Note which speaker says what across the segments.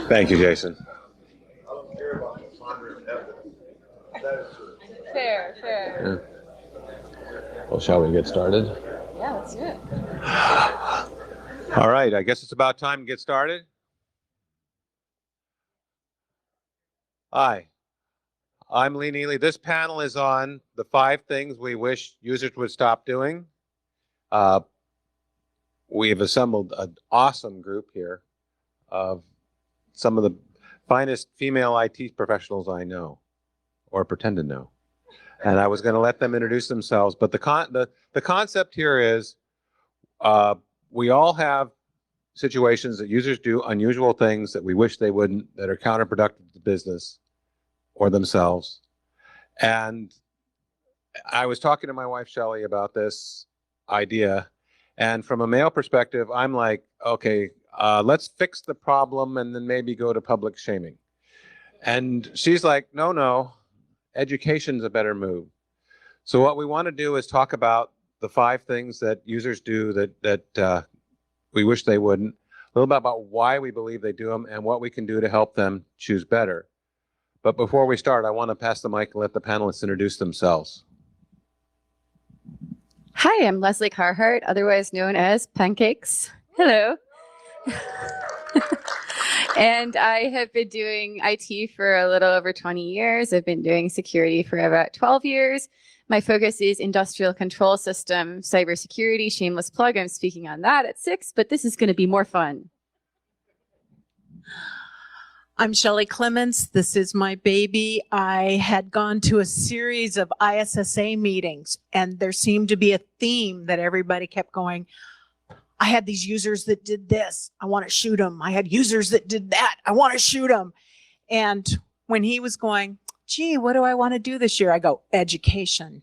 Speaker 1: Thank you, Jason.
Speaker 2: Fair.
Speaker 1: Yeah. Well, shall we get started?
Speaker 2: Yeah, let's do it.
Speaker 1: All right, I guess it's about time to get started. Hi, I'm Lee Neely. This panel is on the 5 things we wish users would stop doing. We have assembled an awesome group here of some of the finest female IT professionals I know, or pretend to know. And I was going to let them introduce themselves, but the concept here is we all have situations that users do unusual things that we wish they wouldn't, that are counterproductive to business or themselves. And I was talking to my wife, Chelle, about this idea. And from a male perspective, I'm like, okay, let's fix the problem and then maybe go to public shaming. And she's like, no, education's a better move. So what we want to do is talk about the 5 things that users do that we wish they wouldn't, a little bit about why we believe they do them and what we can do to help them choose better. But before we start, I want to pass the mic and let the panelists introduce themselves.
Speaker 2: Hi, I'm Lesley Carhart, otherwise known as Pancakes. Hello. And I have been doing IT for a little over 20 years. I've been doing security for about 12 years. My focus is industrial control system, cybersecurity, shameless plug. I'm speaking on that at 6, but this is going to be more fun.
Speaker 3: I'm Chelle Clements. This is my baby. I had gone to a series of ISSA meetings, and there seemed to be a theme that everybody kept going, I had these users that did this. I want to shoot them. I had users that did that. I want to shoot them. And when he was going, gee, what do I want to do this year? I go, education.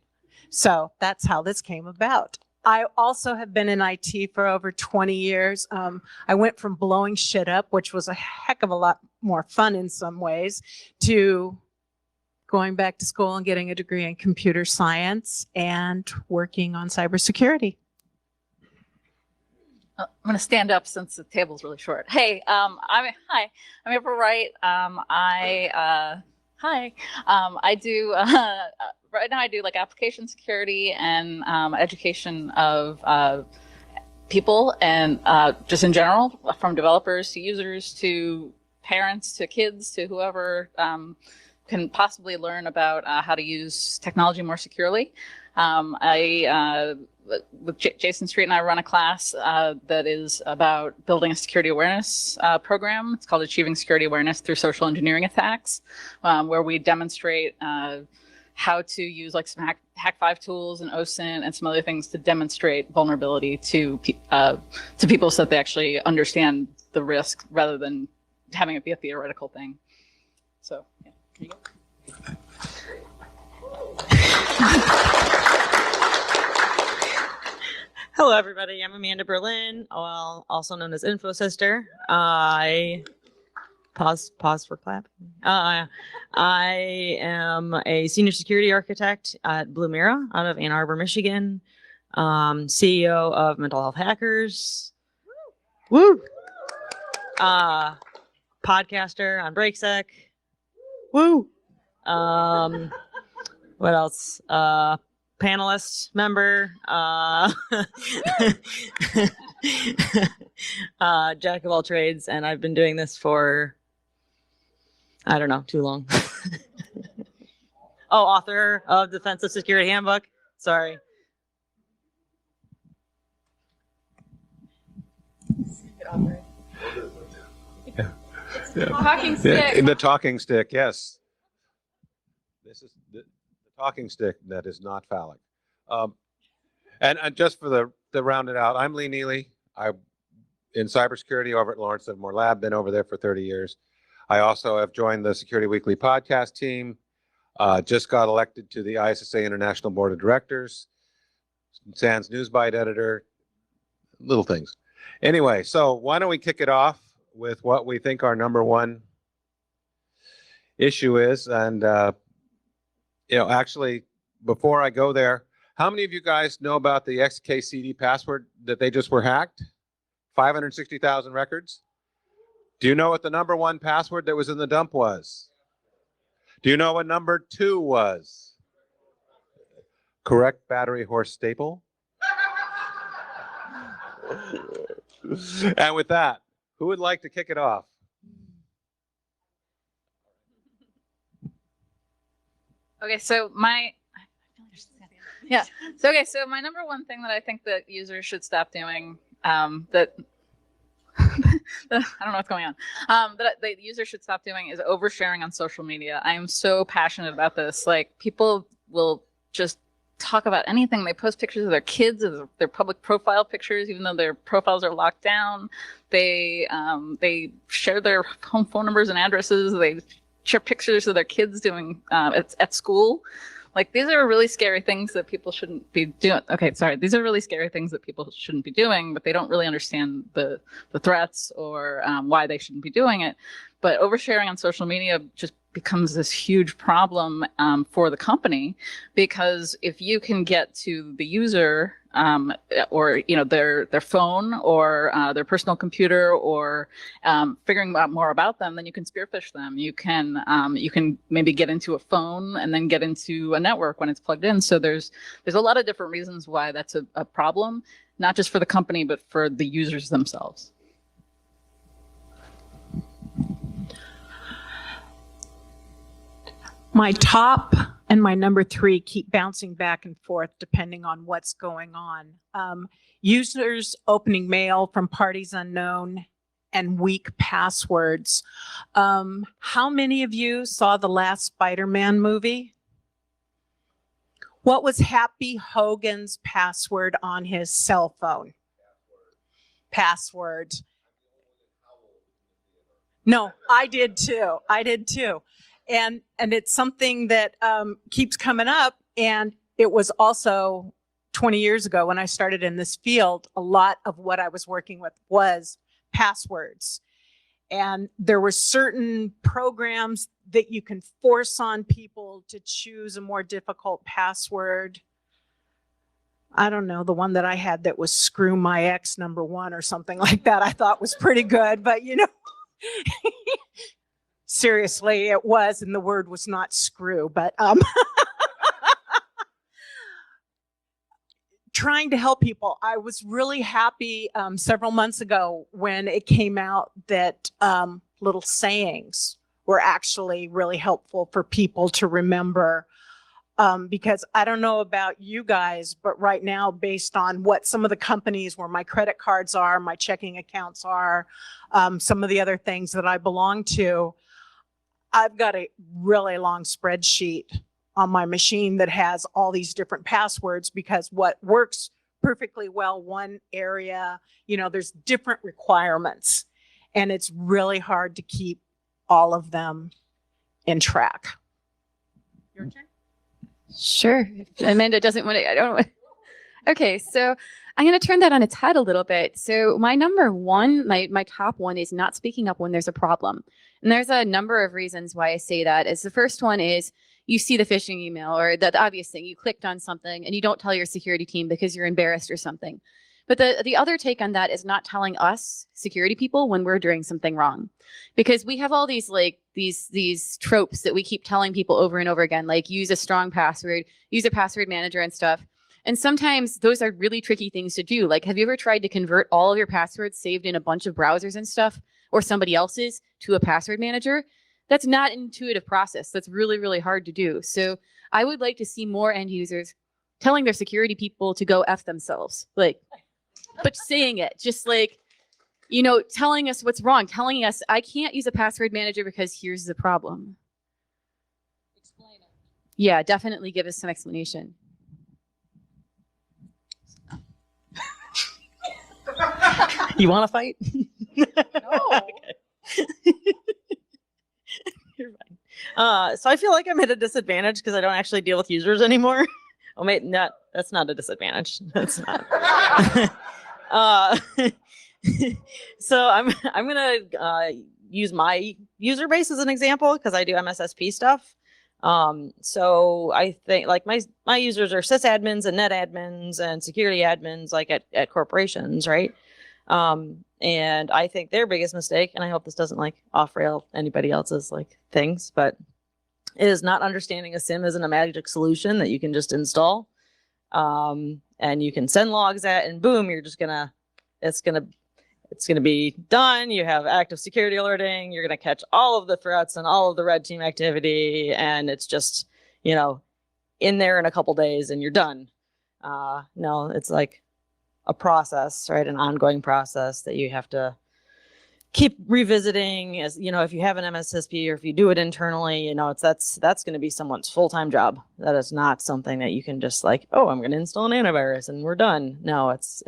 Speaker 3: So that's how this came about. I also have been in IT for over 20 years. I went from blowing shit up, which was a heck of a lot more fun in some ways, to going back to school and getting a degree in computer science and working on cybersecurity.
Speaker 4: I'm going to stand up since the table's really short. Hey, I'm here for Wright. I do right now. I do like application security and education of people, and just in general, from developers to users to parents to kids to whoever can possibly learn about how to use technology more securely. With Jason Street and I run a class that is about building a security awareness program. It's called Achieving Security Awareness Through Social Engineering Attacks, where we demonstrate how to use like some Hack5 tools and OSINT and some other things to demonstrate vulnerability to people so that they actually understand the risk rather than having it be a theoretical thing. So, yeah, here you go.
Speaker 5: Hello, everybody. I'm Amanda Berlin, also known as Info Sister. I pause for clap. I am a senior security architect at Blue Mirror out of Ann Arbor, Michigan. CEO of Mental Health Hackers. Woo! Podcaster on BreakSec. Woo! What else? Panelist member, jack of all trades, and I've been doing this for, I don't know, too long. Oh, author of Defensive Security Handbook. Sorry.
Speaker 1: Yeah.
Speaker 2: Talking stick.
Speaker 1: The talking stick, yes. This is the talking stick that is not phallic. And just for the round it out, I'm Lee Neely. I'm in cybersecurity over at Lawrence Livermore Lab, been over there for 30 years. I also have joined the Security Weekly podcast team, just got elected to the ISSA International Board of Directors, SANS Newsbite editor, little things. Anyway, so why don't we kick it off with what we think our number one issue is. And, actually, before I go there, how many of you guys know about the XKCD password that they just were hacked? 560,000 records? Do you know what the number 1 password that was in the dump was? Do you know what number 2 was? Correct battery horse staple? And with that, who would like to kick it off?
Speaker 4: Okay, so so my number one thing that I think that users should stop doing, that I don't know what's going on, that the user should stop doing is oversharing on social media. I am so passionate about this. Like, people will just talk about anything. They post pictures of their kids, of their public profile pictures, even though their profiles are locked down. They share their home phone numbers and addresses. They share pictures of their kids doing at school. Like, these are really scary things that people shouldn't be doing. Okay, sorry. These are really scary things that people shouldn't be doing, but they don't really understand the threats or why they shouldn't be doing it. But oversharing on social media just becomes this huge problem for the company, because if you can get to the user or their phone or their personal computer, or figuring out more about them, then you can spearfish them. You can maybe get into a phone and then get into a network when it's plugged in. So there's a lot of different reasons why that's a problem, not just for the company, but for the users themselves.
Speaker 3: My top and my number 3 keep bouncing back and forth depending on what's going on. Users opening mail from parties unknown and weak passwords. How many of you saw the last Spider-Man movie? What was Happy Hogan's password on his cell phone? Password. No, I did too. And it's something that keeps coming up. And it was also 20 years ago when I started in this field, a lot of what I was working with was passwords. And there were certain programs that you can force on people to choose a more difficult password. I don't know, the one that I had that was screw my ex #1 or something like that, I thought was pretty good, but seriously, it was, and the word was not screw, but trying to help people. I was really happy several months ago when it came out that little sayings were actually really helpful for people to remember. Because I don't know about you guys, but right now, based on what some of the companies where my credit cards are, my checking accounts are, some of the other things that I belong to, I've got a really long spreadsheet on my machine that has all these different passwords, because what works perfectly well one area, there's different requirements, and it's really hard to keep all of them in track. Your turn?
Speaker 2: Sure. If Amanda doesn't want to, I don't want to. Okay, so I'm going to turn that on its head a little bit. So my number 1, my top 1 is not speaking up when there's a problem. And there's a number of reasons why I say that. Is the first one is you see the phishing email, or the obvious thing, you clicked on something and you don't tell your security team because you're embarrassed or something. But the other take on that is not telling us security people when we're doing something wrong, because we have all these these tropes that we keep telling people over and over again, like use a strong password, use a password manager and stuff. And sometimes those are really tricky things to do. Like, have you ever tried to convert all of your passwords saved in a bunch of browsers and stuff, or somebody else's, to a password manager? That's not an intuitive process. That's really, really hard to do. So I would like to see more end users telling their security people to go F themselves. But saying it, just telling us what's wrong, telling us I can't use a password manager because here's the problem.
Speaker 4: Explain it.
Speaker 2: Yeah, definitely give us some explanation.
Speaker 5: You want to fight?
Speaker 4: No.
Speaker 5: You're fine. So I feel like I'm at a disadvantage because I don't actually deal with users anymore. Oh, wait, that's not a disadvantage. That's not. So I'm gonna use my user base as an example, because I do MSSP stuff. So I think my users are sysadmins and net admins and security admins, like at corporations, right? And I think their biggest mistake, and I hope this doesn't like off rail anybody else's like things, but is not understanding a SIM isn't a magic solution that you can just install. And you can send logs at, and boom, it's gonna be done. You have active security alerting. You're gonna catch all of the threats and all of the red team activity, and it's just, in there in a couple days and you're done. No, it's like a process, right? An ongoing process that you have to keep revisiting. As if you have an MSSP or if you do it internally, that's going to be someone's full-time job. That is not something that you can just like, oh, I'm going to install an antivirus and we're done. No, it's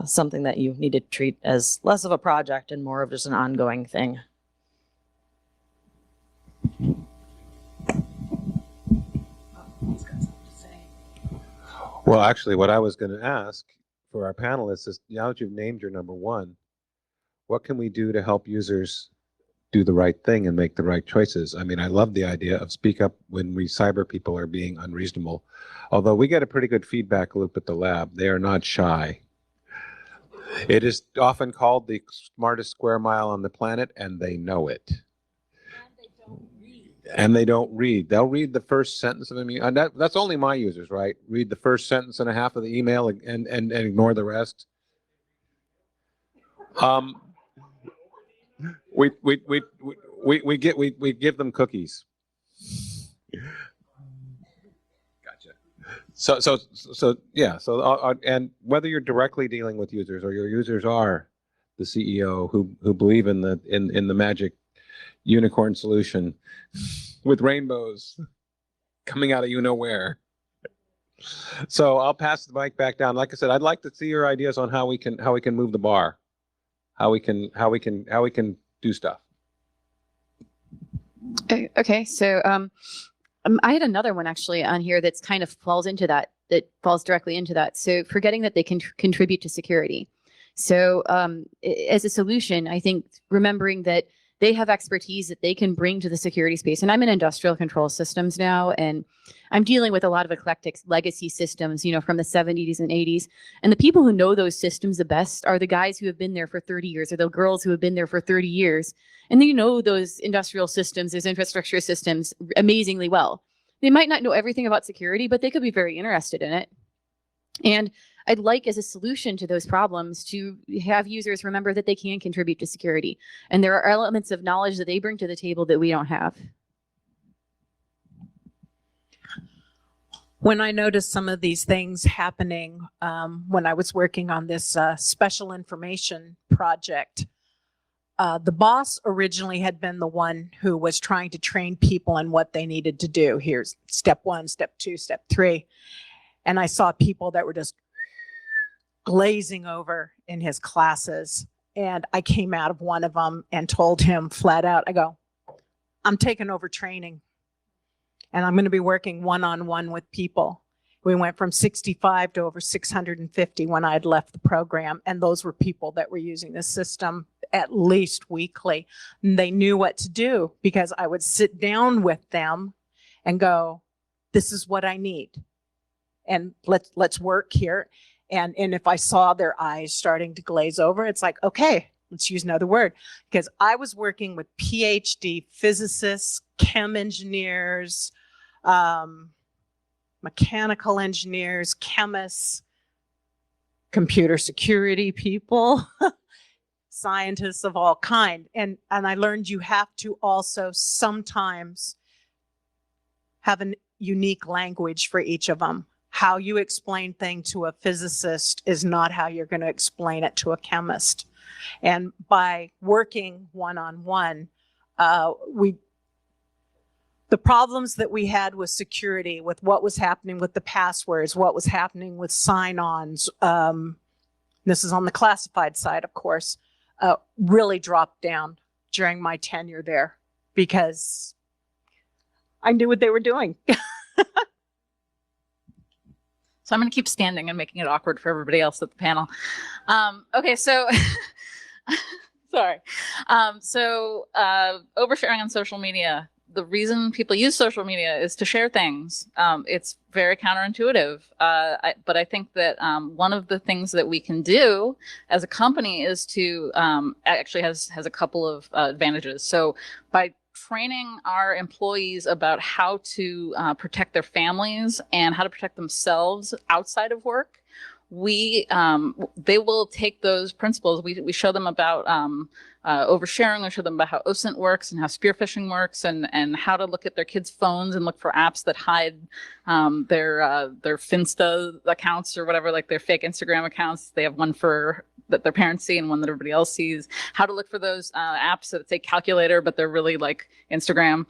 Speaker 5: something that you need to treat as less of a project and more of just an ongoing thing.
Speaker 1: Well, actually, what I was going to ask for our panelists is, now that you've named your number one, what can we do to help users do the right thing and make the right choices? I mean, I love the idea of speak up when we cyber people are being unreasonable. Although we get a pretty good feedback loop at the lab, they are not shy. It is often called the smartest square mile on the planet, and they know it. And they don't read. They'll read the first sentence of an email. And that's only my users, right? Read the first sentence and a half of the email and ignore the rest. We give them cookies. Gotcha. So yeah. And whether you're directly dealing with users or your users are the CEO who believe in the magic unicorn solution with rainbows coming out of where. So I'll pass the mic back down. Like I said, I'd like to see your ideas on how we can move the bar, how we can do stuff.
Speaker 2: Okay, so I had another one actually on here that's kind of falls directly into that. So forgetting that they can contribute to security. So as a solution, I think remembering that they have expertise that they can bring to the security space. And I'm in industrial control systems now, and I'm dealing with a lot of eclectic legacy systems, from the 70s and 80s. And the people who know those systems the best are the guys who have been there for 30 years or the girls who have been there for 30 years. And they know those industrial systems, those infrastructure systems amazingly well. They might not know everything about security, but they could be very interested in it. And I'd like, as a solution to those problems, to have users remember that they can contribute to security. And there are elements of knowledge that they bring to the table that we don't have.
Speaker 3: When I noticed some of these things happening when I was working on this special information project, the boss originally had been the one who was trying to train people in what they needed to do. Here's step 1, step 2, step 3. And I saw people that were just glazing over in his classes. And I came out of one of them and told him flat out, I go, I'm taking over training and I'm going to be working one-on-one with people. We went from 65 to over 650 when I had left the program. And those were people that were using the system at least weekly. And they knew what to do because I would sit down with them and go, this is what I need. And let's work here. And if I saw their eyes starting to glaze over, it's like, okay, let's use another word. Because I was working with PhD physicists, chem engineers, mechanical engineers, chemists, computer security people, scientists of all kind. And I learned you have to also sometimes have a unique language for each of them. How you explain things to a physicist is not how you're going to explain it to a chemist. And by working one-on-one, the problems that we had with security, with what was happening with the passwords, what was happening with sign-ons, this is on the classified side, of course, really dropped down during my tenure there because I knew what they were doing.
Speaker 4: So I'm going to keep standing and making it awkward for everybody else at the panel. Okay, so sorry. Oversharing on social media. the reason people use social media is to share things. It's very counterintuitive, but I think that one of the things that we can do as a company is to actually has a couple of advantages. So by training our employees about how to protect their families and how to protect themselves outside of work, they will take those principles. We show them about oversharing. We show them about how OSINT works and how spear phishing works, and how to look at their kids' phones and look for apps that hide their Finsta accounts or whatever, like their fake Instagram accounts. They have one for that their parents see and one that everybody else sees. How to look for those apps that say calculator, but they're really like Instagram.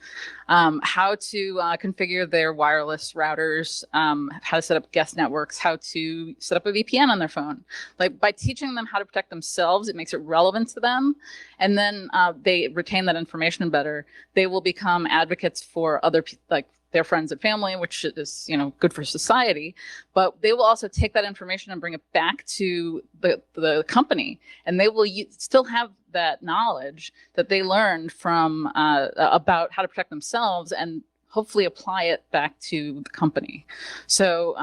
Speaker 4: How to configure their wireless routers. How to set up guest networks. How to set up a VPN on their phone. Like, by teaching them how to protect themselves, it makes it relevant to them. And then they retain that information better. They will become advocates for other like their friends and family, which is, good for society. But they will also take that information and bring it back to the company, and they will still have that knowledge that they learned from about how to protect themselves, and hopefully apply it back to the company. So,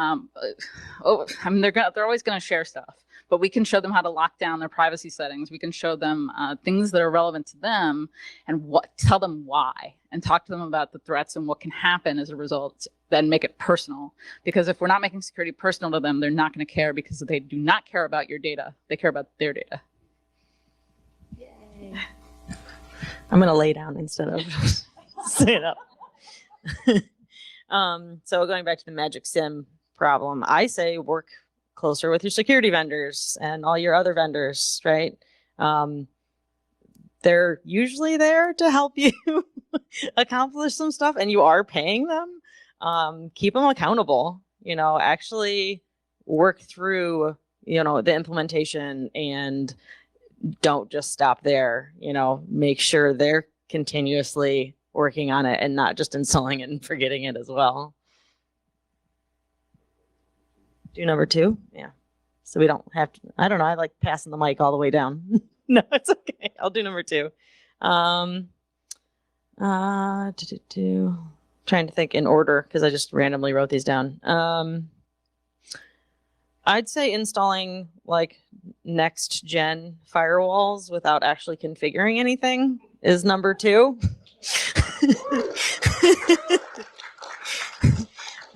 Speaker 4: they're always going to share stuff, but we can show them how to lock down their privacy settings. We can show them things that are relevant to them, and tell them why, and talk to them about the threats and what can happen as a result, then make it personal. Because if we're not making security personal to them, they're not going to care, because they do not care about your data. They care about their data.
Speaker 5: Yay. I'm going to lay down instead of sit up. So going back to the Magic Sim problem, I say work closer with your security vendors and all your other vendors, right? They're usually there to help you accomplish some stuff, and you are paying them. Keep them accountable, actually work through, the implementation, and don't just stop there, make sure they're continuously working on it and not just installing it and forgetting it as well. Do number 2? Yeah. So we don't have to, I don't know. I like passing the mic all the way down. No, it's okay. I'll do number 2. Trying to think in order, because I just randomly wrote these down. I'd say installing like next gen firewalls without actually configuring anything is number 2.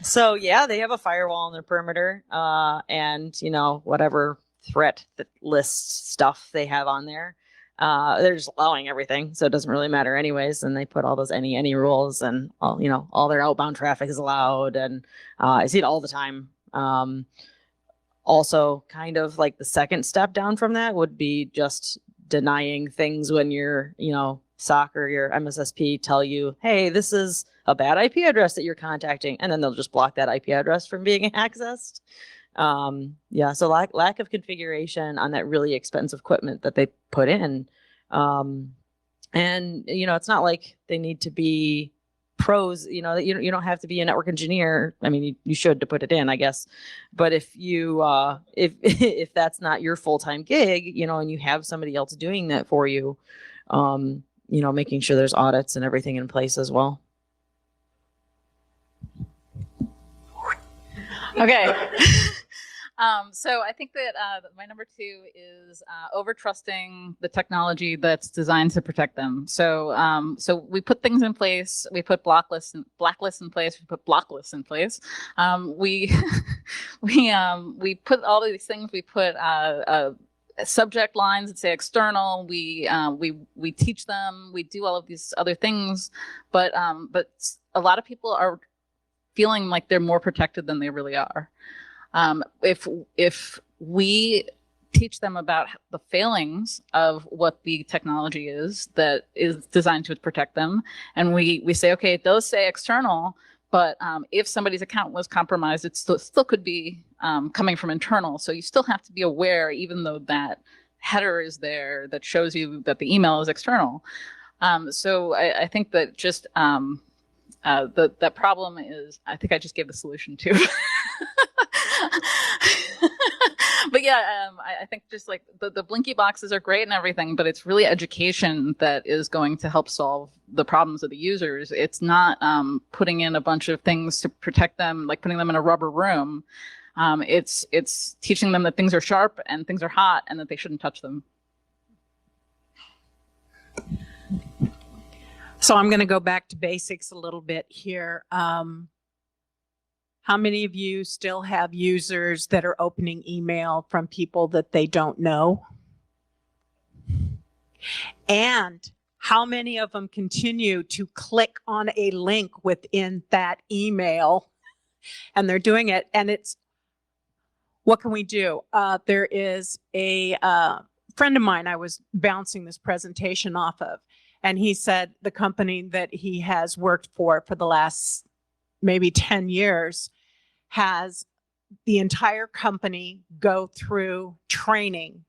Speaker 5: So yeah, they have a firewall on their perimeter, and whatever threat list stuff they have on there, they're just allowing everything, so it doesn't really matter anyways. And they put all those any rules, and all their outbound traffic is allowed, and I see it all the time. Also, kind of like the second step down from that would be just denying things when your SOC or your MSSP tell you, hey, this is a bad IP address that you're contacting, and then they'll just block that IP address from being accessed. So lack of configuration on that really expensive equipment that they put in. And it's not like they need to be pros, you don't have to be a network engineer. I mean, you should to put it in, I guess. But if you, if that's not your full-time gig, and you have somebody else doing that for you, making sure there's audits and everything in place as well.
Speaker 4: Okay. So I think that my number 2 is over trusting the technology that's designed to protect them. So we put things in place. We put blacklists in place. We put block lists in place. We put all of these things. We put subject lines that say external. We teach them. We do all of these other things, but a lot of people are feeling like they're more protected than they really are. If we teach them about the failings of what the technology is that is designed to protect them, and we say, okay, it does say external, but if somebody's account was compromised, it still could be coming from internal. So you still have to be aware, even though that header is there that shows you that the email is external. So I think that just that problem is, I think I just gave the solution to. But yeah, I think just like the blinky boxes are great and everything, but it's really education that is going to help solve the problems of the users. It's not putting in a bunch of things to protect them, like putting them in a rubber room. It's teaching them that things are sharp and things are hot and that they shouldn't touch them.
Speaker 3: So I'm going to go back to basics a little bit here. How many of you still have users that are opening email from people that they don't know? And how many of them continue to click on a link within that email? And they're doing it. And it's, what can we do? There is a friend of mine I was bouncing this presentation off of. And he said the company that he has worked for the last maybe 10 years has the entire company go through training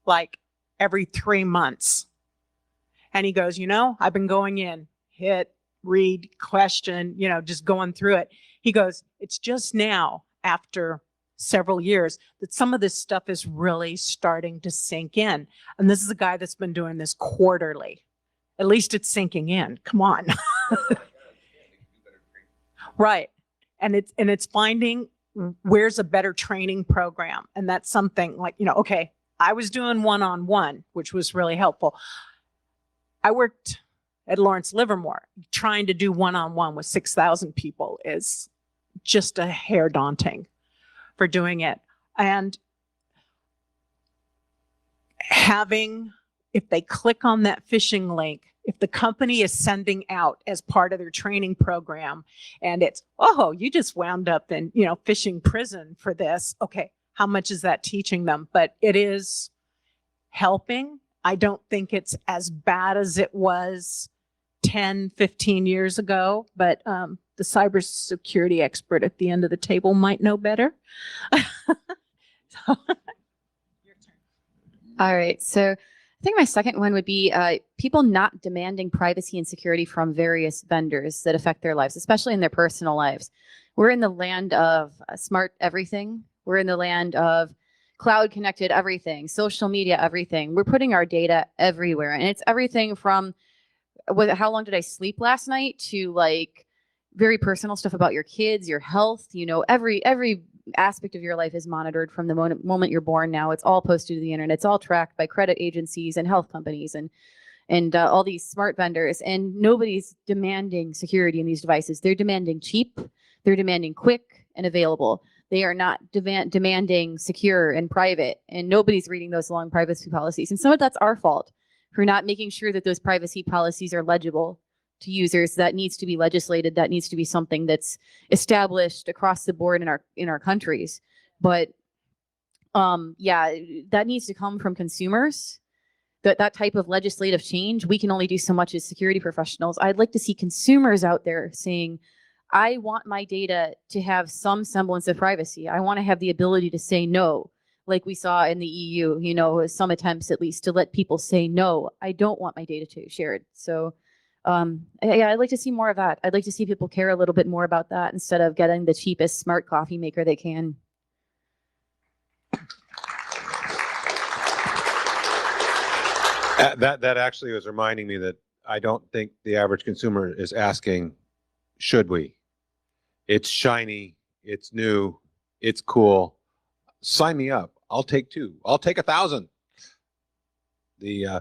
Speaker 3: like every 3 months. And he goes, I've been going in, hit, read, question, just going through it. He goes, it's just now after several years that some of this stuff is really starting to sink in. And this is a guy that's been doing this quarterly. At least it's sinking in. Come on. Right. And it's finding where's a better training program. And that's something like, okay, I was doing one-on-one, which was really helpful. I worked at Lawrence Livermore. Trying to do one-on-one with 6,000 people is just a hair daunting for doing it. And having, if they click on that phishing link, if the company is sending out as part of their training program and it's, oh, you just wound up in, phishing prison for this. Okay, how much is that teaching them? But it is helping. I don't think it's as bad as it was 10, 15 years ago, but the cybersecurity expert at the end of the table might know better. So, your turn.
Speaker 2: All right. So I think my second one would be people not demanding privacy and security from various vendors that affect their lives, especially in their personal lives. We're in the land of smart everything. We're in the land of cloud connected everything, social media, everything. We're putting our data everywhere. And it's everything from how long did I sleep last night to like very personal stuff about your kids, your health, every aspect of your life is monitored from the moment you're born now. It's all posted to the internet. It's all tracked by credit agencies and health companies and all these smart vendors. And nobody's demanding security in these devices. They're demanding cheap. They're demanding quick and available. They are not demanding secure and private. And nobody's reading those long privacy policies. And some of that's our fault for not making sure that those privacy policies are legible to users. That needs to be legislated. That needs to be something that's established across the board in our countries. But that needs to come from consumers. That type of legislative change, we can only do so much as security professionals. I'd like to see consumers out there saying, I want my data to have some semblance of privacy. I want to have the ability to say no, like we saw in the EU, some attempts at least to let people say, no, I don't want my data to be shared. So I'd like to see more of that. I'd like to see people care a little bit more about that instead of getting the cheapest smart coffee maker they can.
Speaker 1: That actually was reminding me that I don't think the average consumer is asking, should we? It's shiny, it's new, it's cool. Sign me up. I'll take 2. I'll take 1,000. The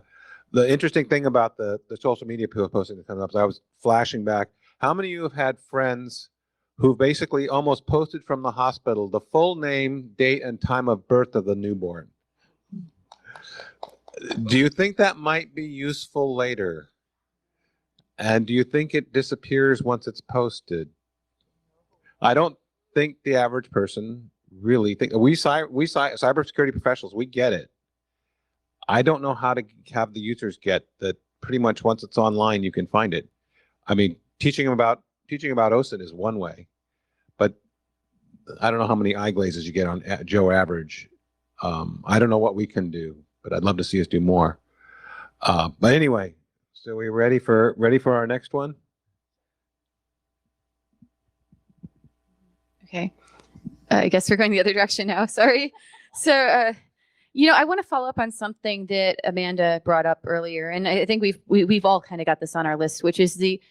Speaker 1: interesting thing about the social media posting that comes up is I was flashing back. How many of you have had friends who basically almost posted from the hospital the full name, date, and time of birth of the newborn? Do you think that might be useful later? And do you think it disappears once it's posted? I don't think the average person really think we cybersecurity professionals, we get it. I don't know how to have the users get that pretty much once it's online, you can find it. I mean, teaching about OSINT is one way, but I don't know how many eye glazes you get on Joe Average. I don't know what we can do, but I'd love to see us do more. But anyway, so we ready for our next one?
Speaker 2: Okay. I guess we're going the other direction now. Sorry. So, I want to follow up on something that Amanda brought up earlier, and I think we've all kind of got this on our list, which is the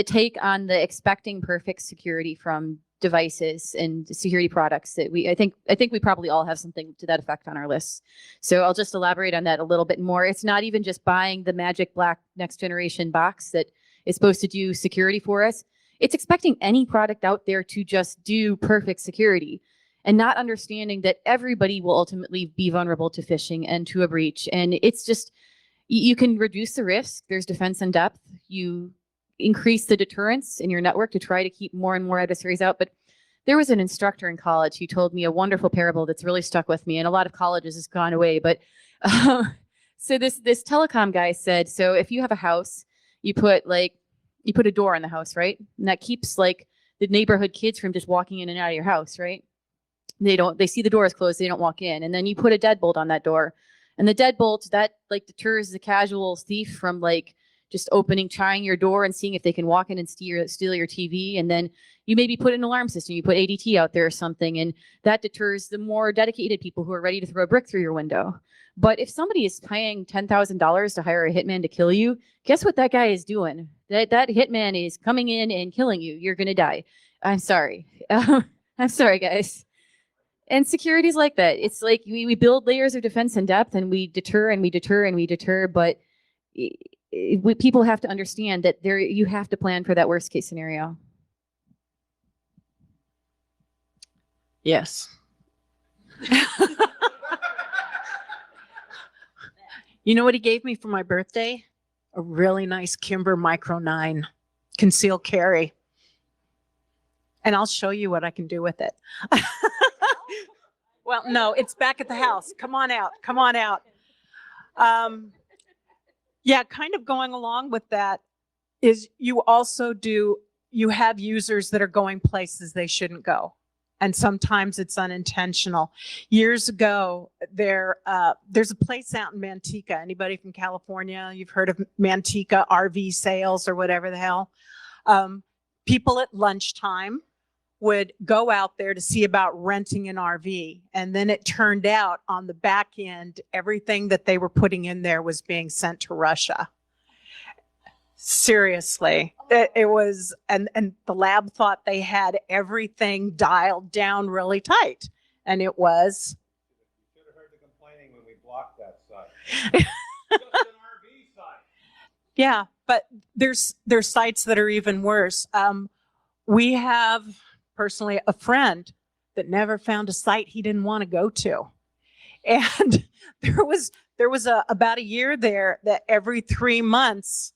Speaker 2: take on the expecting perfect security from devices and security products that I think we probably all have something to that effect on our lists. So I'll just elaborate on that a little bit more. It's not even just buying the magic black next generation box that is supposed to do security for us. It's expecting any product out there to just do perfect security and not understanding that everybody will ultimately be vulnerable to phishing and to a breach. And it's just, you can reduce the risk. There's defense in depth. You increase the deterrence in your network to try to keep more and more adversaries out. But there was an instructor in college who told me a wonderful parable that's really stuck with me, and a lot of colleges has gone away. But so this telecom guy said, so if you have a house, you put a door in the house, right? And that keeps like the neighborhood kids from just walking in and out of your house, right? They see the door is closed, they don't walk in. And then you put a deadbolt on that door. And the deadbolt that like deters the casual thief from like just trying your door and seeing if they can walk in and steal your TV. And then you maybe put an alarm system, you put ADT out there or something, and that deters the more dedicated people who are ready to throw a brick through your window. But if somebody is paying $10,000 to hire a hitman to kill you, guess what that guy is doing? That hitman is coming in and killing you. You're going to die. I'm sorry. I'm sorry, guys. And security is like that. It's like we build layers of defense in depth, and we deter and we deter and we deter. But people have to understand that you have to plan for that worst case scenario.
Speaker 3: Yes. You know what he gave me for my birthday? A really nice Kimber Micro 9 concealed carry. And I'll show you what I can do with it. Well, no, it's back at the house. Come on out. Come on out. Yeah, kind of going along with that is you have users that are going places they shouldn't go. And sometimes it's unintentional. Years ago, there's a place out in Manteca. Anybody from California? You've heard of Manteca RV sales or whatever the hell. People at lunchtime would go out there to see about renting an RV. And then it turned out on the back end, everything that they were putting in there was being sent to Russia. Seriously, it was, and the lab thought they had everything dialed down really tight. And it was.
Speaker 1: You should have heard the complaining when we blocked that site. Just an RV site.
Speaker 3: Yeah, but there's sites that are even worse. We have personally a friend that never found a site he didn't want to go to. And there was about a year there that every 3 months,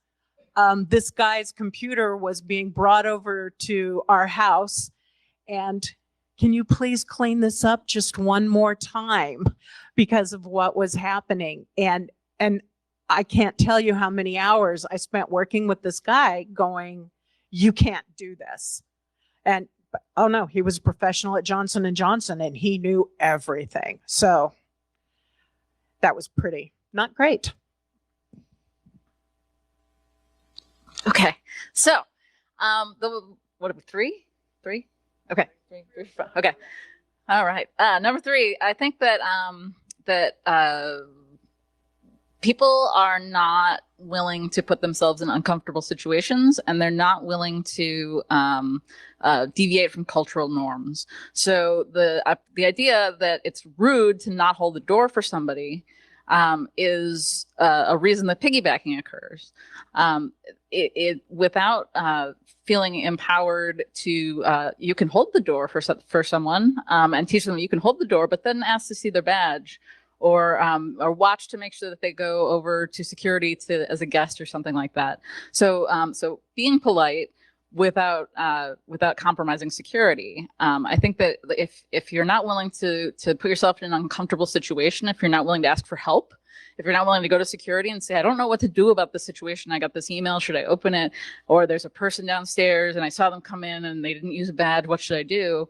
Speaker 3: this guy's computer was being brought over to our house. And can you please clean this up just one more time because of what was happening? And I can't tell you how many hours I spent working with this guy going, you can't do this. And oh no, he was a professional at Johnson & Johnson and he knew everything. So that was pretty not great.
Speaker 4: Okay, so what are we, three? Okay, three, four. Okay, all right. Number 3, I think that people are not willing to put themselves in uncomfortable situations, and they're not willing to deviate from cultural norms. So the idea that it's rude to not hold the door for somebody is a reason that piggybacking occurs. Without feeling empowered to, you can hold the door for someone and teach them you can hold the door, but then ask to see their badge, or watch to make sure that they go over to security as a guest or something like that. So being polite without compromising security. I think that if you're not willing to put yourself in an uncomfortable situation, if you're not willing to ask for help, if you're not willing to go to security and say, I don't know what to do about this situation. I got this email. Should I open it? Or there's a person downstairs and I saw them come in and they didn't use a badge. What should I do?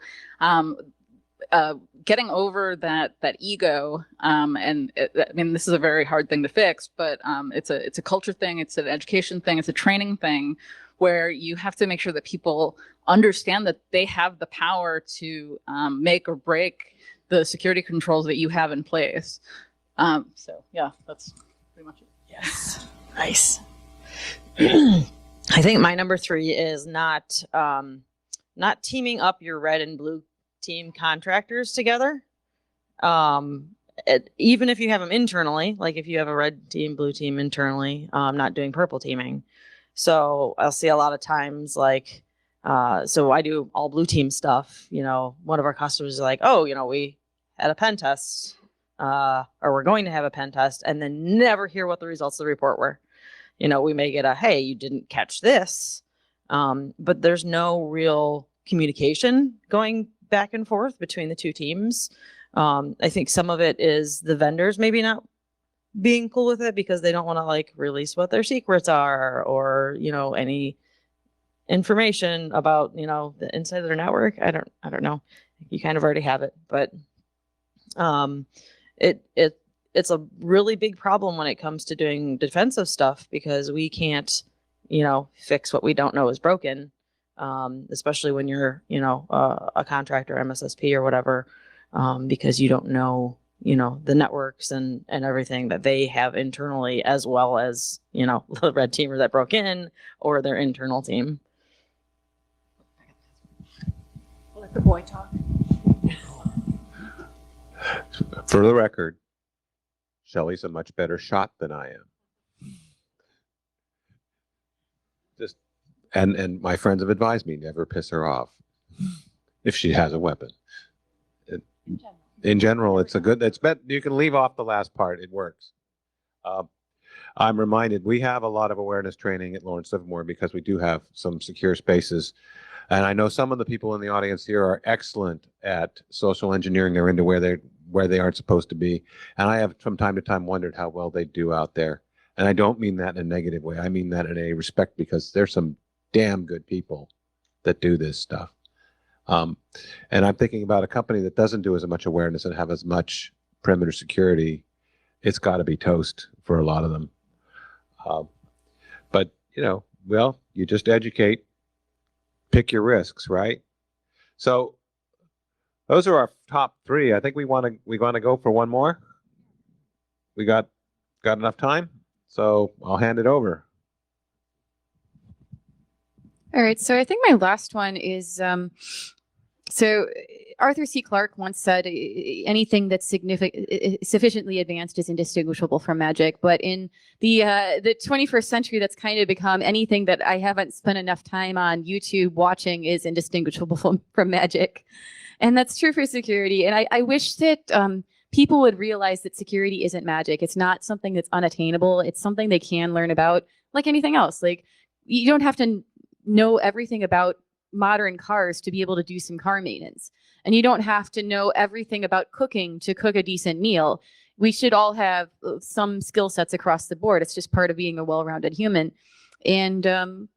Speaker 4: Getting over that ego, I mean, this is a very hard thing to fix, but it's a culture thing. It's an education thing. It's a training thing, where you have to make sure that people understand that they have the power to make or break the security controls that you have in place. So yeah, that's pretty much it.
Speaker 5: Yes. Nice. I think my number 3 is not teaming up your red and blue team contractors together. Even if you have them internally, like if you have a red team, blue team internally, not doing purple teaming. So I'll see a lot of times like, so I do all blue team stuff. You know, one of our customers is like, oh, you know, we had a pen test, or we're going to have a pen test, and then never hear what the results of the report were. You know, we may get a, hey, you didn't catch this, but there's no real communication going back and forth between the two teams. I think some of it is the vendors maybe not being cool with it because they don't want to like release what their secrets are or, you know, any information about, you know, the inside of their network. I don't know. You kind of already have it, but it's a really big problem when it comes to doing defensive stuff because we can't, you know, fix what we don't know is broken. Especially when you're, you know, a contractor, MSSP or whatever, because you don't know, you know, the networks and everything that they have internally, as well as, you know, the red teamer that broke in or their internal team.
Speaker 3: Let the boy talk.
Speaker 1: For the record, Shelley's a much better shot than I am. Just and my friends have advised me never piss her off if she has a weapon. In general, it's a good. It's bet you can leave off the last part. It works. I'm reminded we have a lot of awareness training at Lawrence Livermore because we do have some secure spaces, and I know some of the people in the audience here are excellent at social engineering. They're into where they aren't supposed to be, and I have from time to time wondered how well they do out there. And I don't mean that in a negative way. I mean that in a respect because there's some damn good people that do this stuff. And I'm thinking about a company that doesn't do as much awareness and have as much perimeter security. It's got to be toast for a lot of them. But you know, well, you just educate, pick your risks, right? So those are our top 3. I think we want to go for one more. We got enough time, so I'll hand it over.
Speaker 2: All right. So I think my last one is, so Arthur C. Clarke once said anything that's sufficiently advanced is indistinguishable from magic. But in the 21st century, that's kind of become anything that I haven't spent enough time on YouTube watching is indistinguishable from magic. And that's true for security. And I wish that people would realize that security isn't magic. It's not something that's unattainable. It's something they can learn about like anything else. Like you don't have to know everything about modern cars to be able to do some car maintenance. And you don't have to know everything about cooking to cook a decent meal. We should all have some skill sets across the board. It's just part of being a well-rounded human. And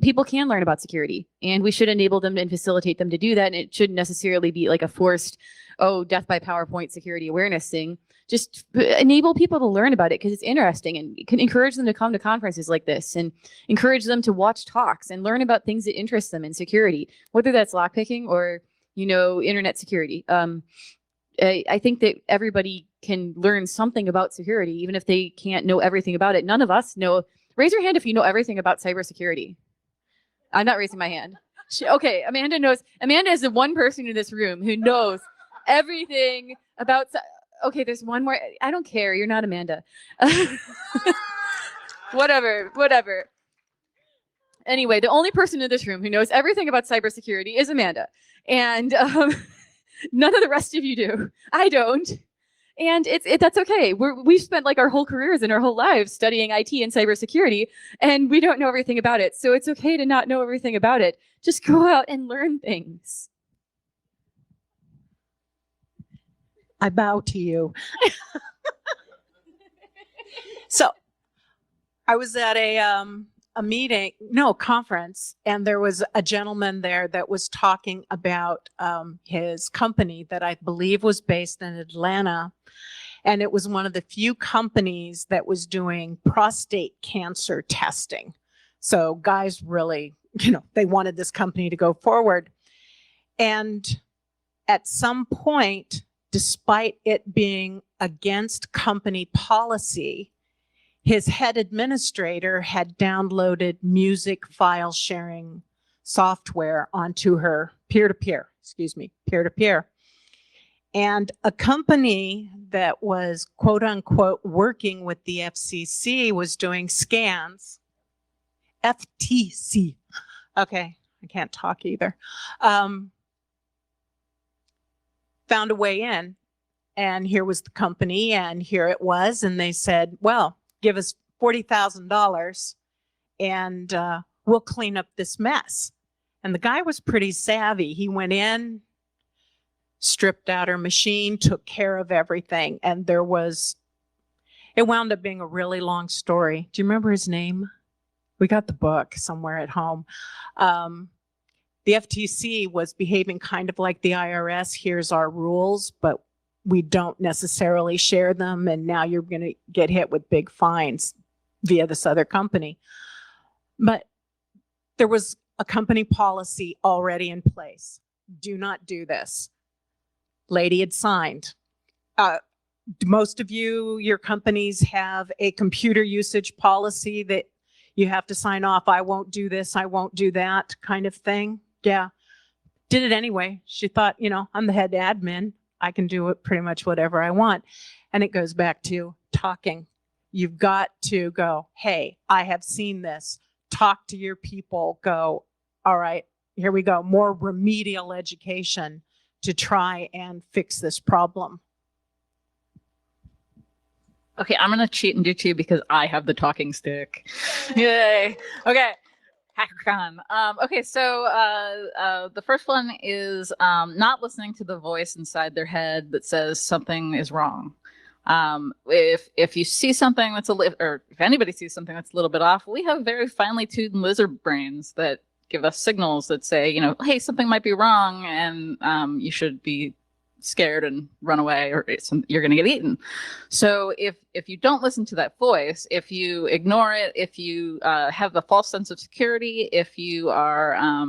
Speaker 2: people can learn about security, and we should enable them and facilitate them to do that. And it shouldn't necessarily be like a forced, oh, death by PowerPoint security awareness thing. Just enable people to learn about it because it's interesting, and you can encourage them to come to conferences like this and encourage them to watch talks and learn about things that interest them in security, whether that's lockpicking or, you know, internet security. I think that everybody can learn something about security, even if they can't know everything about it. None of us know. Raise your hand if you know everything about cybersecurity. I'm not raising my hand. Okay, Amanda knows. Amanda is the one person in this room who knows everything about. Okay, there's one more. I don't care. You're not Amanda. Whatever. Anyway, the only person in this room who knows everything about cybersecurity is Amanda. And none of the rest of you do. I don't. And that's okay. We've spent like our whole careers and our whole lives studying IT and cybersecurity, and we don't know everything about it. So it's okay to not know everything about it. Just go out and learn things.
Speaker 3: I bow to you. So I was at a conference, and there was a gentleman there that was talking about his company that I believe was based in Atlanta. And it was one of the few companies that was doing prostate cancer testing. So guys really, you know, they wanted this company to go forward. And at some point, despite it being against company policy, his head administrator had downloaded music file sharing software onto her peer-to-peer. And a company that was quote unquote working with the FCC was doing scans. FTC. Okay, I can't talk either. Found a way in, and here was the company, and here it was. And they said, well, give us $40,000 and we'll clean up this mess. And the guy was pretty savvy. He went in, stripped out her machine, took care of everything. And it wound up being a really long story. Do you remember his name? We got the book somewhere at home. The FTC was behaving kind of like the IRS. Here's our rules, but we don't necessarily share them. And now you're going to get hit with big fines via this other company. But there was a company policy already in place. Do not do this. Lady had signed. Most of you, your companies have a computer usage policy that you have to sign off. I won't do this. I won't do that kind of thing. Yeah. Did it anyway. She thought, I'm the head admin. I can do it pretty much whatever I want. And it goes back to talking. You've got to go, hey, I have seen this. Talk to your people. Go, all right, here we go. More remedial education to try and fix this problem.
Speaker 4: Okay, I'm going to cheat and do two because I have the talking stick. Yay. Okay. HackerCon. Okay, so the first one is not listening to the voice inside their head that says something is wrong. If you see something that's or if anybody sees something that's a little bit off, we have very finely tuned lizard brains that give us signals that say, hey, something might be wrong, and you should be scared and run away, or you're going to get eaten. So if you don't listen to that voice, if you ignore it, if you have a false sense of security, if you are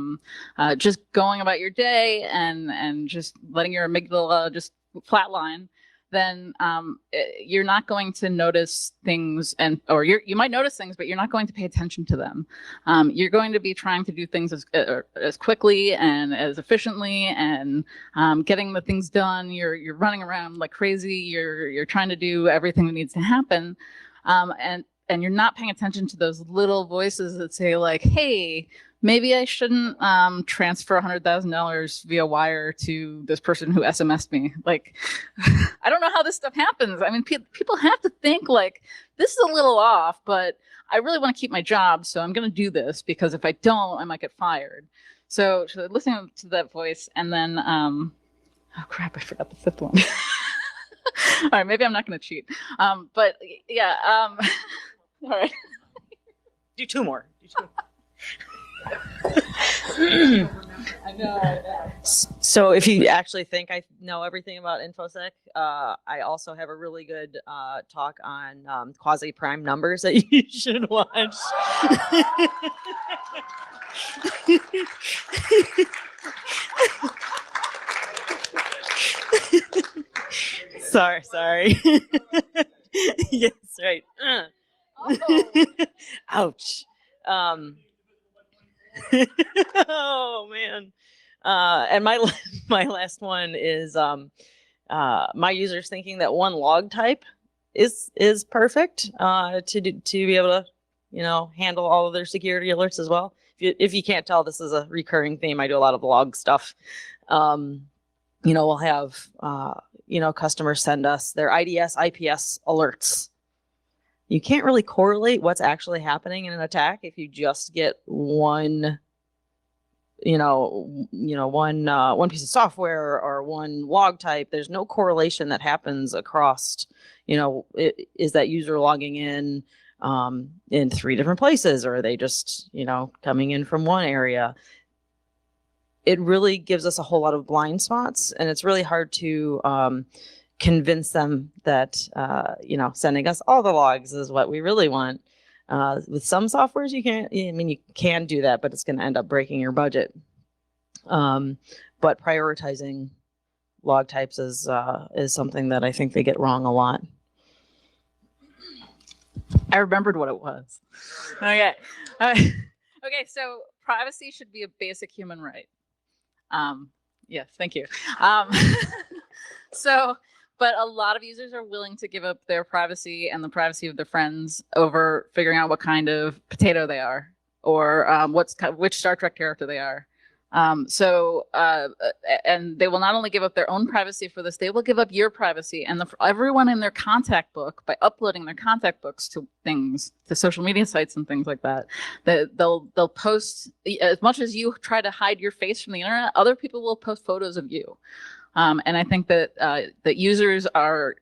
Speaker 4: just going about your day and just letting your amygdala just flatline, then you're not going to notice things, or you might notice things, but you're not going to pay attention to them. You're going to be trying to do things as quickly and as efficiently, and getting the things done. You're running around like crazy. You're trying to do everything that needs to happen, and you're not paying attention to those little voices that say like, "Hey, maybe I shouldn't transfer $100,000 via wire to this person who SMS'd me." Like, I don't know how this stuff happens. I mean, people have to think like, this is a little off, but I really want to keep my job, so I'm going to do this, because if I don't, I might get fired. So listening to that voice, and then, oh crap, I forgot the fifth one. All right, maybe I'm not going to cheat. But yeah, all right.
Speaker 5: Do two more.
Speaker 4: I know.
Speaker 5: So if you actually think I know everything about InfoSec, I also have a really good talk on quasi-prime numbers that you should watch. Sorry. Yes, right. Ouch. Oh man. And my last one is my users thinking that one log type is perfect to be able to handle all of their security alerts as well. If you can't tell, this is a recurring theme. I do a lot of log stuff. We'll have customers send us their IDS, IPS alerts. You can't really correlate what's actually happening in an attack if you just get one piece of software or one log type. There's no correlation that happens across, is that user logging in 3 different places, or are they just, coming in from one area? It really gives us a whole lot of blind spots, and it's really hard to convince them that, sending us all the logs is what we really want. With some softwares, you can do that, but it's going to end up breaking your budget. But prioritizing log types is something that I think they get wrong a lot.
Speaker 4: I remembered what it was. Okay. Okay, so privacy should be a basic human right. Yes, thank you. But a lot of users are willing to give up their privacy and the privacy of their friends over figuring out what kind of potato they are, or which Star Trek character they are. And they will not only give up their own privacy for this, they will give up your privacy and everyone in their contact book by uploading their contact books to things, to social media sites and things like that. They'll post, as much as you try to hide your face from the internet, other people will post photos of you. And I think that that users are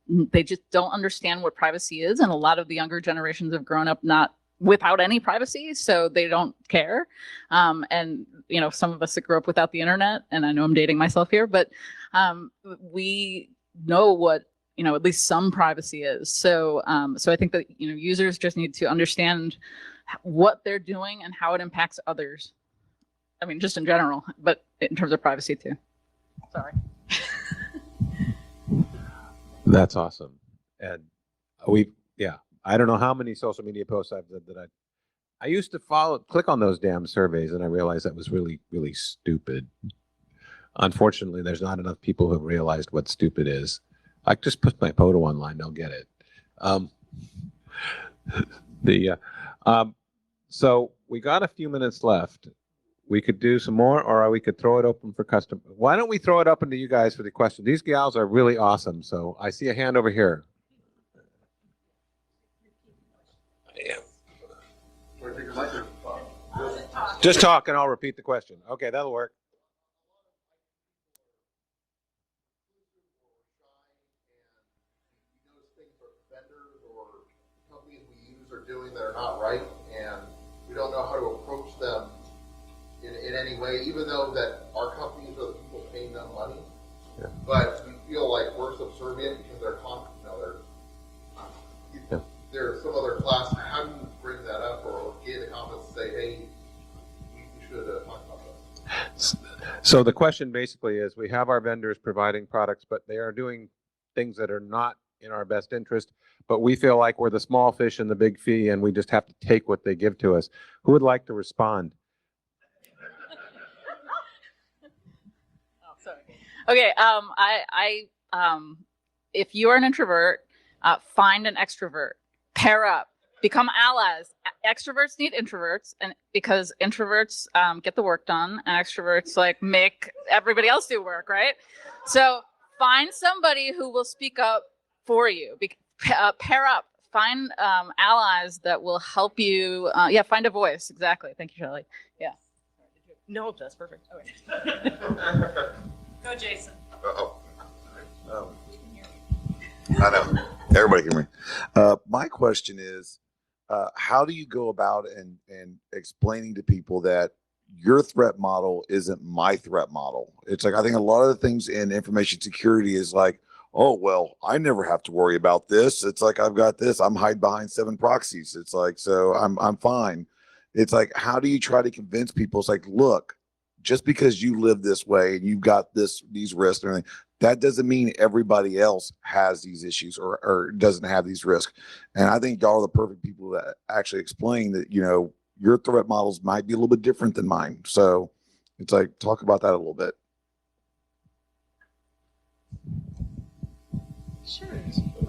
Speaker 4: they just don't understand what privacy is, and a lot of the younger generations have grown up not without any privacy, so they don't care. And some of us that grew up without the internet, and I know I'm dating myself here, but we know what at least some privacy is. So I think that users just need to understand what they're doing and how it impacts others. I mean, just in general, but in terms of privacy too. Sorry.
Speaker 1: That's awesome. And I don't know how many social media posts I've done that I used to click on those damn surveys, and I realized that was really, really stupid. Unfortunately, there's not enough people who have realized what stupid is. I just put my photo online, they'll get it. So we got a few minutes left. We could do some more, or we could throw it open for custom. Why don't we throw it open to you guys for the question? These gals are really awesome. So I see a hand over here. Yeah. Just talk and I'll repeat the question. Okay, that'll work.
Speaker 6: Vendors or companies we use are doing that are not right, and we don't know how to approach them in any way, even though that our companies are the people paying them money. Yeah. But we feel like we're subservient because they're some other class. How do you bring that up or get in the comments and say, hey, we should talk about this?
Speaker 1: So the question basically is, we have our vendors providing products, but they are doing things that are not in our best interest, but we feel like we're the small fish in the big fee and we just have to take what they give to us. Who would like to respond?
Speaker 4: Oh, sorry. Okay, if you are an introvert, find an extrovert, pair up, become allies. Extroverts need introverts, and because introverts get the work done, and extroverts make everybody else do work, right? So find somebody who will speak up for you. Pair up, find allies that will help you. Find a voice. Exactly. Thank you, Chelle. Yeah.
Speaker 5: No, that's perfect.
Speaker 4: Okay. Go, Jason.
Speaker 7: I know. Everybody can read. My question is, how do you go about and explaining to people that your threat model isn't my threat model? It's I think a lot of the things in information security is oh, well, I never have to worry about this. It's I've got this. I'm hide behind 7 proxies. It's so I'm fine. It's how do you try to convince people? It's look, just because you live this way and you've got these risks and everything, that doesn't mean everybody else has these issues or doesn't have these risks. And I think y'all are the perfect people that actually explain that, your threat models might be a little bit different than mine. So it's talk about that a little bit.
Speaker 2: Sure.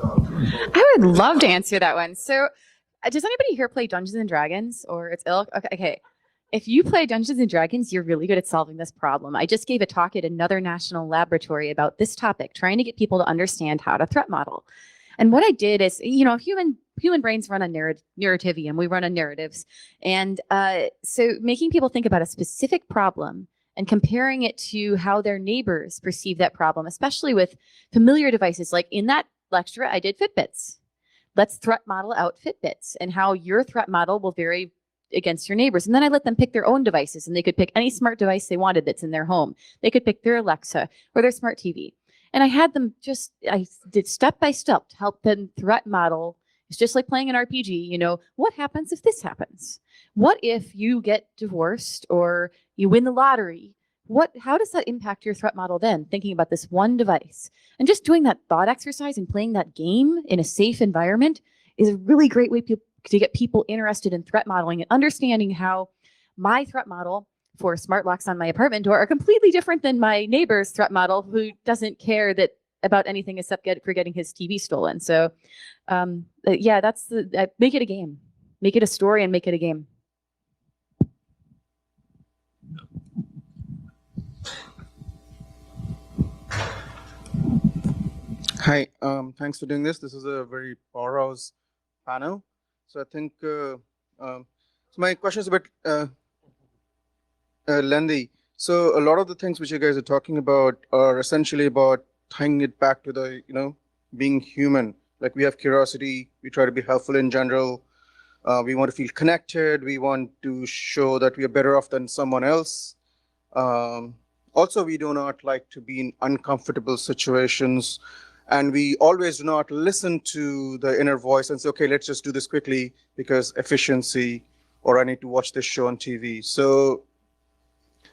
Speaker 2: I would love to answer that one. So does anybody here play Dungeons and Dragons or its ilk? Okay. If you play Dungeons and Dragons, you're really good at solving this problem. I just gave a talk at another national laboratory about this topic, trying to get people to understand how to threat model. And what I did is, human brains run on narrativium. We run on narratives. And so making people think about a specific problem and comparing it to how their neighbors perceive that problem, especially with familiar devices. Like in that lecture, I did Fitbits. Let's threat model out Fitbits and how your threat model will vary against your neighbors. And then I let them pick their own devices, and they could pick any smart device they wanted that's in their home. They could pick their Alexa or their smart TV. And I had them I did step by step to help them threat model. It's just like playing an RPG, what happens if this happens? What if you get divorced or you win the lottery? how does that impact your threat model then? Thinking about this one device and just doing that thought exercise and playing that game in a safe environment is a really great way to get people interested in threat modeling and understanding how my threat model for smart locks on my apartment door are completely different than my neighbor's threat model who doesn't care about anything except for getting his TV stolen. So yeah, that's make it a game, make it a story and make it a game.
Speaker 8: Hi, thanks for doing this. This is a very powerhouse panel. So I think so my question is a bit lengthy. So a lot of the things which you guys are talking about are essentially about tying it back to the, being human. Like we have curiosity, we try to be helpful in general. We want to feel connected. We want to show that we are better off than someone else. Also, we do not like to be in uncomfortable situations. And we always do not listen to the inner voice and say, okay, let's just do this quickly because efficiency, or I need to watch this show on TV. So,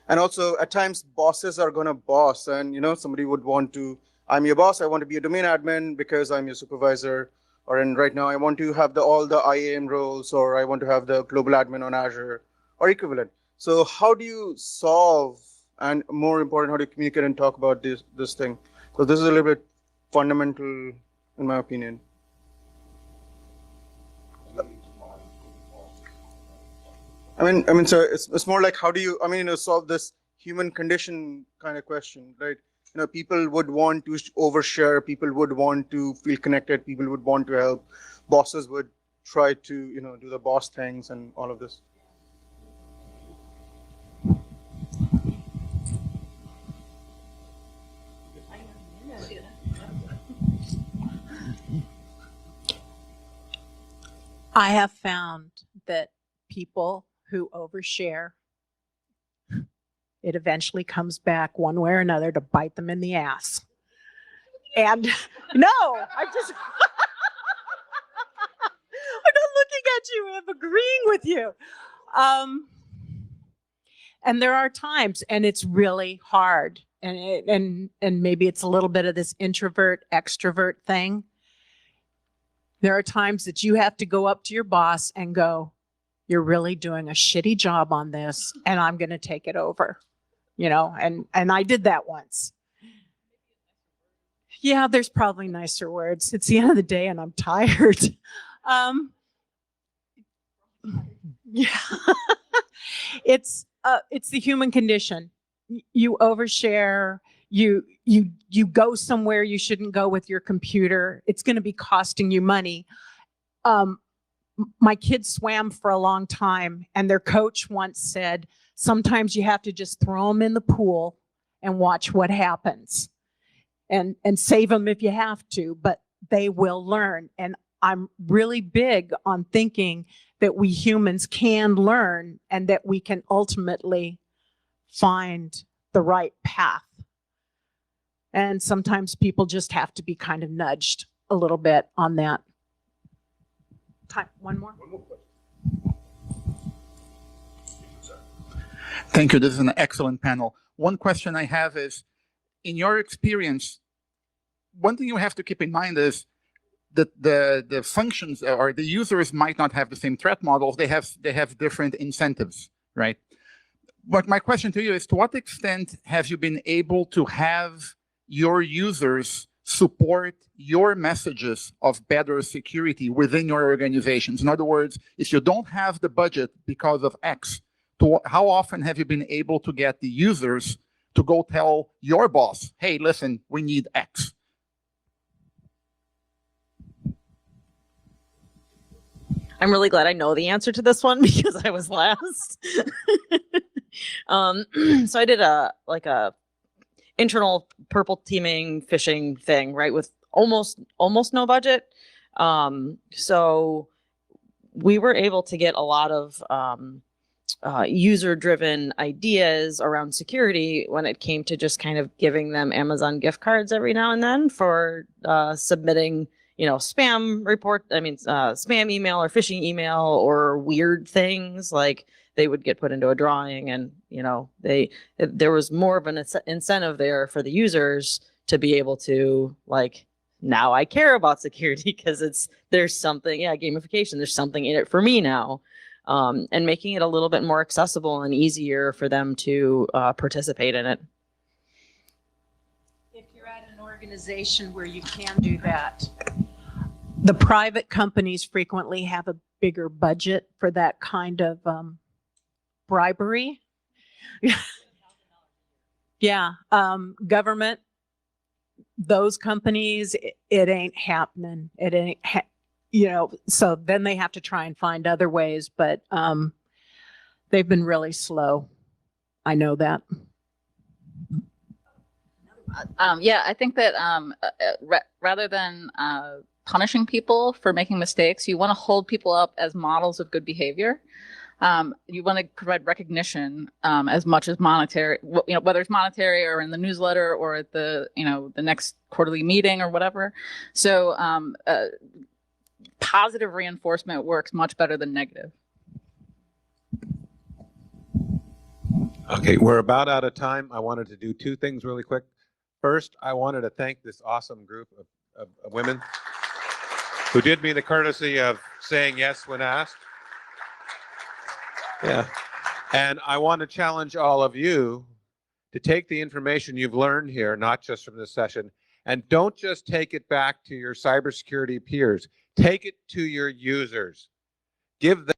Speaker 8: and also at times bosses are going to boss and, somebody would want to, I'm your boss, I want to be a domain admin because I'm your supervisor. Or right now I want to have all the IAM roles, or I want to have the global admin on Azure or equivalent. So how do you solve, and more important, how do you communicate and talk about this thing? So this is a little bit fundamental, in my opinion. I mean, so it's more like how do you, solve this human condition kind of question, right? People would want to overshare, people would want to feel connected, people would want to help, bosses would try to, do the boss things and all of this.
Speaker 3: I have found that people who overshare, it eventually comes back one way or another to bite them in the ass. And no, I'm just, I'm not looking at you, I'm agreeing with you. And there are times, and it's really hard. And maybe it's a little bit of this introvert, extrovert thing. There are times that you have to go up to your boss and go, you're really doing a shitty job on this, and I'm going to take it over, and I did that once. Yeah, there's probably nicer words. It's the end of the day and I'm tired. Yeah, it's the human condition. You overshare. You go somewhere you shouldn't go with your computer. It's going to be costing you money. My kids swam for a long time, and their coach once said, sometimes you have to just throw them in the pool and watch what happens, and save them if you have to, but they will learn. And I'm really big on thinking that we humans can learn and that we can ultimately find the right path. And sometimes people just have to be kind of nudged a little bit on that. Time, one more question.
Speaker 9: Thank you. This is an excellent panel. One question I have is, in your experience, one thing you have to keep in mind is that the functions or the users might not have the same threat models. They have different incentives, right? But my question to you is, to what extent have you been able to have your users support your messages of better security within your organizations? In other words, if you don't have the budget because of X, how often have you been able to get the users to go tell your boss, hey, listen, we need X?
Speaker 5: I'm really glad I know the answer to this one because I was last. So I did a internal purple teaming phishing thing, right, with almost no budget. So we were able to get a lot of user-driven ideas around security when it came to just kind of giving them Amazon gift cards every now and then for submitting, spam spam email or phishing email or weird things, like they would get put into a drawing, and there was more of an incentive there for the users to be able to, like, now I care about security because there's something, gamification, there's something in it for me now. And making it a little bit more accessible and easier for them to participate in it.
Speaker 3: If you're at an organization where you can do that, the private companies frequently have a bigger budget for that kind of bribery. Yeah, government, those companies, it ain't happening. It ain't, so then they have to try and find other ways, but they've been really slow. I know that.
Speaker 4: I think that rather than punishing people for making mistakes, you want to hold people up as models of good behavior. You want to provide recognition as much as monetary, whether it's monetary or in the newsletter or at the next quarterly meeting or whatever. So positive reinforcement works much better than negative.
Speaker 1: Okay, we're about out of time. I wanted to do two things really quick. First, I wanted to thank this awesome group of women who did me the courtesy of saying yes when asked. Yeah. And I want to challenge all of you to take the information you've learned here, not just from this session, and don't just take it back to your cybersecurity peers. Take it to your users. Give them